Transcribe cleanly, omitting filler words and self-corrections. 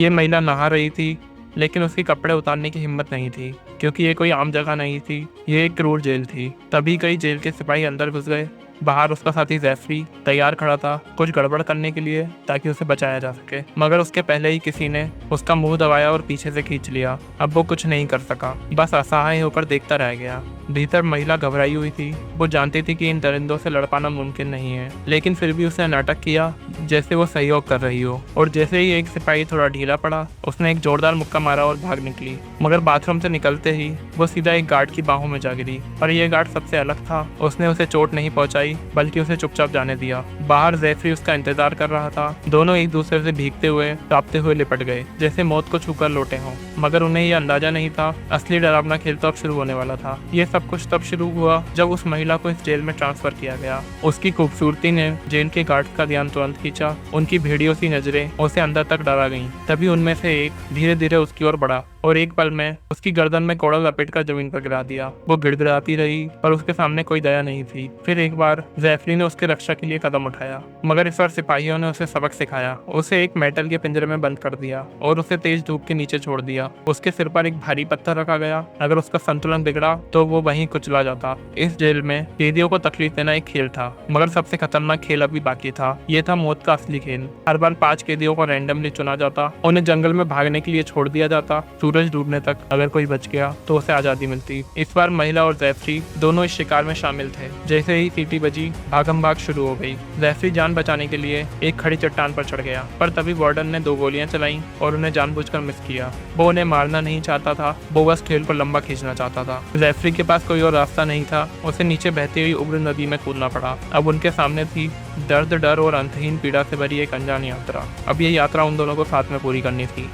ये महिला नहा रही थी, लेकिन उसके कपड़े उतारने की हिम्मत नहीं थी, क्योंकि ये कोई आम जगह नहीं थी, ये एक क्रूर जेल थी। तभी कई जेल के सिपाही अंदर घुस गए। बाहर उसका साथी जैफरी तैयार खड़ा था कुछ गड़बड़ करने के लिए, ताकि उसे बचाया जा सके। मगर उसके पहले ही किसी ने उसका मुंह दबाया और पीछे से खींच लिया। अब वो कुछ नहीं कर सका, बस असहाय होकर देखता रह गया। भीतर महिला घबराई हुई थी। वो जानती थी कि इन दरिंदों से लड़ पाना मुमकिन नहीं है, लेकिन फिर भी उसने नाटक किया जैसे वो सहयोग कर रही हो। और जैसे ही एक सिपाही थोड़ा ढीला पड़ा, उसने एक जोरदार मुक्का मारा और भाग निकली। मगर बाथरूम से निकलते ही वो सीधा एक गार्ड की बाहों में जा गिरी। और ये गार्ड सबसे अलग था। उसने उसे चोट नहीं पहुंचाई, बल्कि उसे चुपचाप जाने दिया। बाहर जैफरी उसका इंतजार कर रहा था। दोनों एक दूसरे से भीगते हुए कांपते हुए लिपट गए, जैसे मौत को छूकर लौटे हों। मगर उन्हें यह अंदाजा नहीं था, असली डरावना खेल तो अब शुरू होने वाला था। ये सब कुछ तब शुरू हुआ जब उस महिला को इस जेल में ट्रांसफर किया गया। उसकी खूबसूरती ने जेल के गार्ड्स का ध्यान तुरंत खींचा। उनकी भेड़ियों सी नजरें उसे अंदर तक डरा गईं। तभी उनमें से एक धीरे धीरे उसकी ओर बढ़ा और एक पल में उसकी गर्दन में कोड़ा लपेटकर जमीन पर गिरा दिया। वो गिड़गिड़ाती रही, पर उसके सामने कोई दया नहीं थी। फिर एक बार जैफरी ने उसके रक्षा के लिए कदम उठाया, मगर इस बार सिपाहियों ने उसे सबक सिखाया। उसे एक मेटल के पिंजरे में बंद कर दिया और उसे तेज धूप के नीचे छोड़ दिया। उसके सिर पर एक भारी पत्थर रखा गया। अगर उसका संतुलन बिगड़ा तो वो वहीं कुचला जाता। इस जेल में कैदियों को तकलीफ देना एक खेल था, मगर सबसे खतरनाक खेल अभी बाकी था। ये था मौत का असली खेल। हर बार 5 कैदियों को रैंडमली चुना जाता, उन्हें जंगल में भागने के लिए छोड़ दिया जाता। सूरज डूबने तक अगर कोई बच गया तो उसे आजादी मिलती। इस बार महिला और जैफरी दोनों इस शिकार में शामिल थे। जैसे ही सीटी बजी, भागम भाग शुरू हो गई। जैफरी जान बचाने के लिए एक खड़ी चट्टान पर चढ़ गया, पर तभी वार्डन ने 2 गोलियां चलाई और उन्हें जानबूझकर मिस किया। वो उन्हें मारना नहीं चाहता था, वो बस खेल को लंबा खींचना चाहता था। जैफरी के पास कोई और रास्ता नहीं था। उसे नीचे बहती हुई उग्र नदी में कूदना पड़ा। अब उनके सामने थी दर्द, डर और अंतहीन पीड़ा से भरी एक अनजान यात्रा। अब ये यात्रा उन दोनों को साथ में पूरी करनी थी।